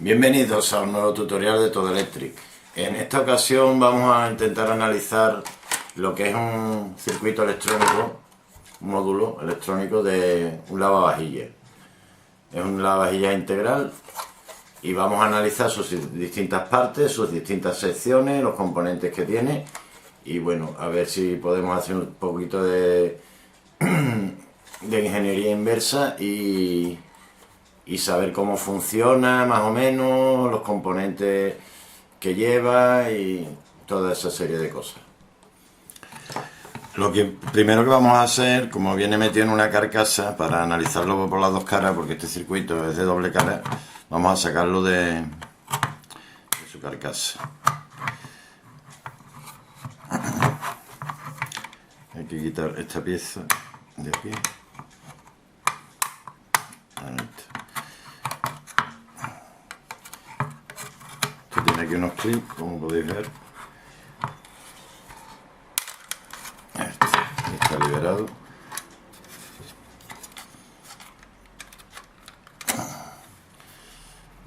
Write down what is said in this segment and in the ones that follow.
Bienvenidos a un nuevo tutorial de Todo Electric. En esta ocasión vamos a intentar analizar lo que es un circuito electrónico, un módulo electrónico de un lavavajillas. Es un lavavajillas integral y vamos a analizar sus distintas partes, sus distintas secciones, los componentes que tiene y bueno, a ver si podemos hacer un poquito de ingeniería inversa y saber cómo funciona más o menos, los componentes que lleva y toda esa serie de cosas. Lo que primero que vamos a hacer, como viene metido en una carcasa, para analizarlo por las dos caras, porque este circuito es de doble cara, vamos a sacarlo de su carcasa. Hay que quitar esta pieza de aquí. Tiene aquí unos clips, como podéis ver. Está liberado.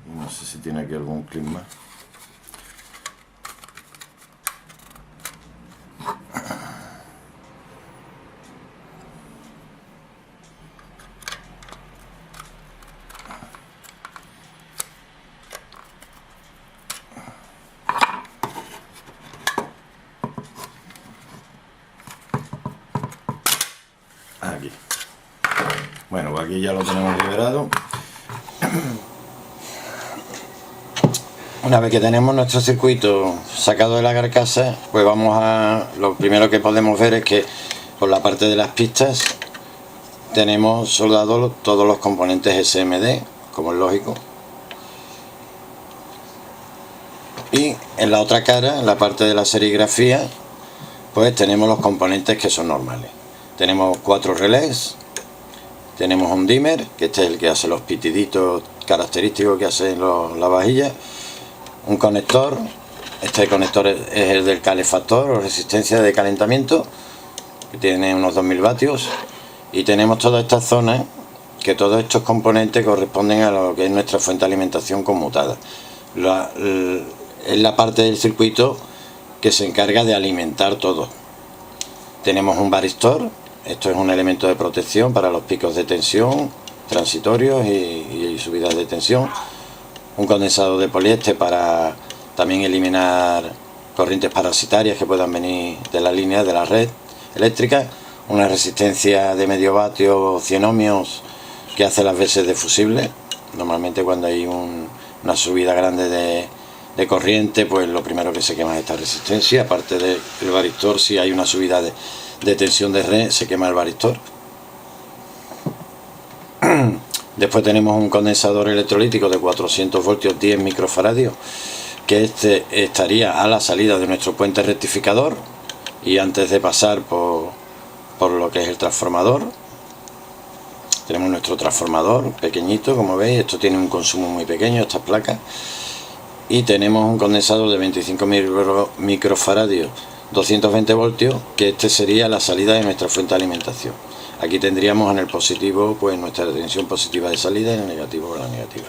Y no sé si tiene aquí algún clip más. Aquí. Bueno, pues aquí ya lo tenemos liberado. Una vez que tenemos nuestro circuito sacado de la carcasa, pues lo primero que podemos ver es que por la parte de las pistas tenemos soldados todos los componentes SMD, como es lógico. Y en la otra cara, en la parte de la serigrafía, pues tenemos los componentes que son normales. Tenemos 4 relés, tenemos un dimmer, que este es el que hace los pitiditos característicos que hacen las vajillas, un conector, este conector es el del calefactor o resistencia de calentamiento, que tiene unos 2000 vatios, y tenemos toda esta zona, que todos estos componentes corresponden a lo que es nuestra fuente de alimentación conmutada. Es la parte del circuito que se encarga de alimentar todo. Tenemos un varistor. Esto es un elemento de protección para los picos de tensión transitorios y subidas de tensión. Un condensador de poliéster para también eliminar corrientes parasitarias que puedan venir de la línea de la red eléctrica. Una resistencia de medio vatio 100 ohmios que hace las veces de fusible. Normalmente cuando hay una subida grande de corriente, pues lo primero que se quema es esta resistencia. Aparte del varistor, si hay una subida de tensión de red, se quema el varistor. Después tenemos un condensador electrolítico de 400 voltios 10 microfaradios, que este estaría a la salida de nuestro puente rectificador y antes de pasar por lo que es el transformador. Tenemos nuestro transformador pequeñito, como veis. Esto tiene un consumo muy pequeño, estas placas. Y tenemos un condensador de 25 microfaradios 220 voltios, que este sería la salida de nuestra fuente de alimentación. Aquí tendríamos en el positivo pues nuestra tensión positiva de salida y en el negativo la negativa.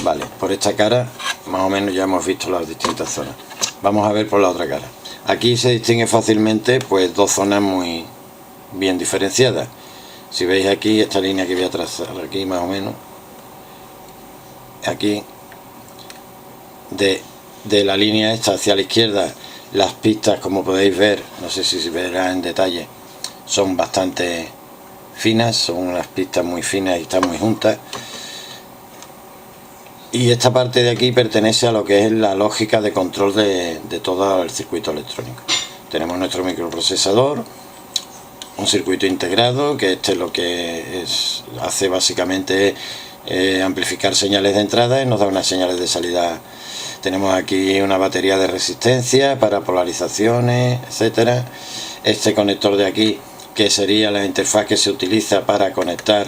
Vale, por esta cara más o menos ya hemos visto las distintas zonas. Vamos a ver por la otra cara. Aquí se distingue fácilmente pues dos zonas muy bien diferenciadas. Si veis aquí esta línea que voy a trazar aquí más o menos, aquí de la línea esta hacia la izquierda, las pistas, como podéis ver, no sé si se verá en detalle, son bastante finas, son unas pistas muy finas y están muy juntas. Y esta parte de aquí pertenece a lo que es la lógica de control de todo el circuito electrónico. Tenemos nuestro microprocesador, un circuito integrado, que este lo que hace básicamente amplificar señales de entrada y nos da unas señales de salida. Tenemos aquí una batería de resistencia para polarizaciones, etcétera. Este conector de aquí, que sería la interfaz que se utiliza para conectar,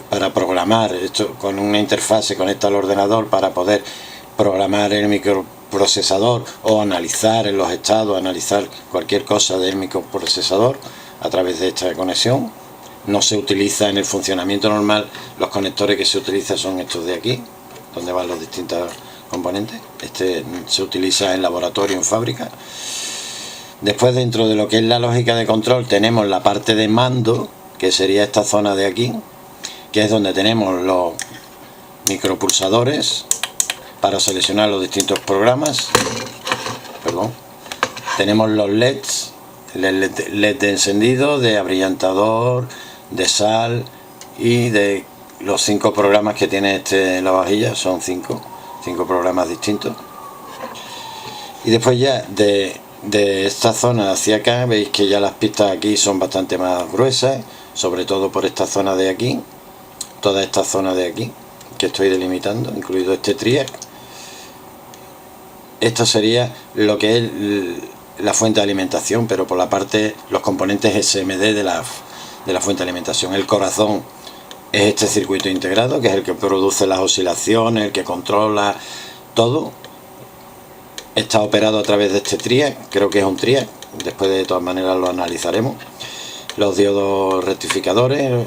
para programar. Esto con una interfaz se conecta al ordenador para poder programar el microprocesador o analizar en los estados, analizar cualquier cosa del microprocesador a través de esta conexión. No se utiliza en el funcionamiento normal, los conectores que se utilizan son estos de aquí, donde van los distintos componentes. Este se utiliza en laboratorio, en fábrica. Después, dentro de lo que es la lógica de control, tenemos la parte de mando, que sería esta zona de aquí, que es donde tenemos los micropulsadores para seleccionar los distintos programas. Perdón. Tenemos los LEDs, LED de encendido, de abrillantador, de sal y de los 5 programas que tiene la vajilla. Son 5 programas distintos. Y después ya de esta zona hacia acá, veis que ya las pistas aquí son bastante más gruesas, sobre todo por esta zona de aquí, toda esta zona de aquí que estoy delimitando, incluido este triac. Esto sería lo que es la fuente de alimentación, pero por la parte, los componentes SMD de la fuente de alimentación. El corazón es este circuito integrado, que es el que produce las oscilaciones, el que controla todo. Está operado a través de este triac, creo que es un triac, después de todas maneras lo analizaremos. Los diodos rectificadores,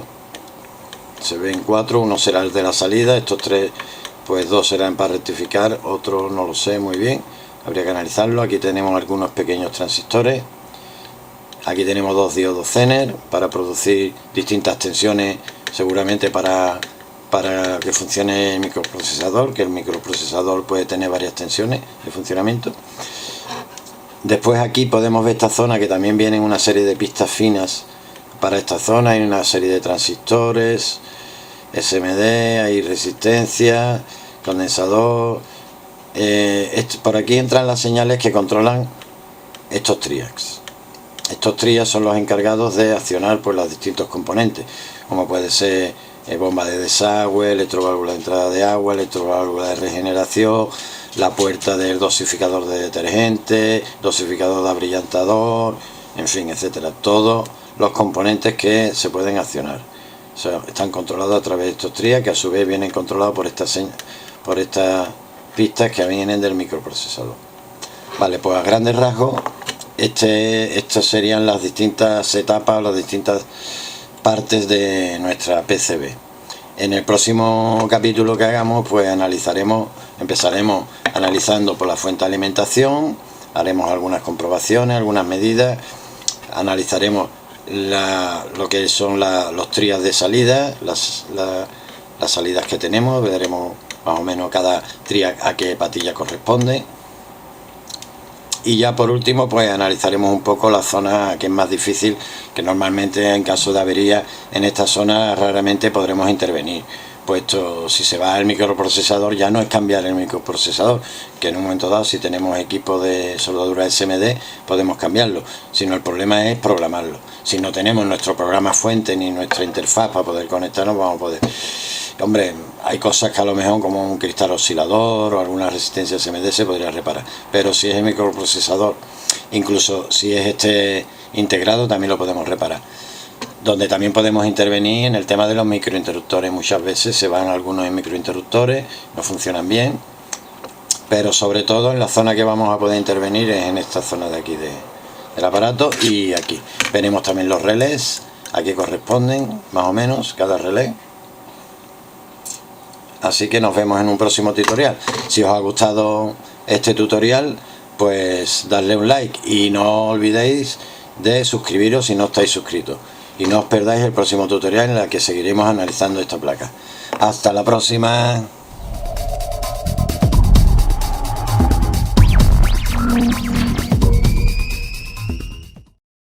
se ven 4, uno será el de la salida, estos 3, pues 2 serán para rectificar, otro no lo sé muy bien, habría que analizarlo. Aquí tenemos algunos pequeños transistores, aquí tenemos 2 diodos Zener para producir distintas tensiones, seguramente para que funcione el microprocesador, que el microprocesador puede tener varias tensiones de funcionamiento. Después aquí podemos ver esta zona, que también vienen una serie de pistas finas para esta zona, hay una serie de transistores SMD, hay resistencia, condensador. Por aquí entran las señales que controlan estos triacs. Estos triacs son los encargados de accionar pues los distintos componentes, como puede ser bomba de desagüe, electroválvula de entrada de agua, electroválvula de regeneración, la puerta del dosificador de detergente, dosificador de abrillantador, en fin, etcétera. Todos los componentes que se pueden accionar, o sea, están controlados a través de estos triacs, que a su vez vienen controlados por estas pistas que vienen del microprocesador. Vale, pues a grandes rasgos estas serían las distintas etapas, las distintas partes de nuestra PCB. En el próximo capítulo que hagamos, pues empezaremos analizando por la fuente de alimentación, haremos algunas comprobaciones, algunas medidas, analizaremos lo que son los triacs de salida, las salidas que tenemos, veremos más o menos cada triac a qué patilla corresponde. Y ya por último, pues analizaremos un poco la zona que es más difícil, que normalmente en caso de avería en esta zona raramente podremos intervenir, puesto si se va el microprocesador ya no es cambiar el microprocesador, que en un momento dado, si tenemos equipo de soldadura SMD, podemos cambiarlo, sino el problema es programarlo. Si no tenemos nuestro programa fuente ni nuestra interfaz para poder conectarnos, vamos a poder... Hombre, hay cosas que a lo mejor, como un cristal oscilador o alguna resistencia SMD, se podría reparar, pero si es el microprocesador, incluso si es este integrado, también lo podemos reparar. Donde también podemos intervenir en el tema de los microinterruptores. Muchas veces se van algunos microinterruptores, no funcionan bien, pero sobre todo en la zona que vamos a poder intervenir es en esta zona de aquí del aparato. Y aquí veremos también los relés, a qué corresponden más o menos cada relé. Así que nos vemos en un próximo tutorial. Si os ha gustado este tutorial, pues darle un like y no olvidéis de suscribiros si no estáis suscritos. Y no os perdáis el próximo tutorial en el que seguiremos analizando esta placa. Hasta la próxima.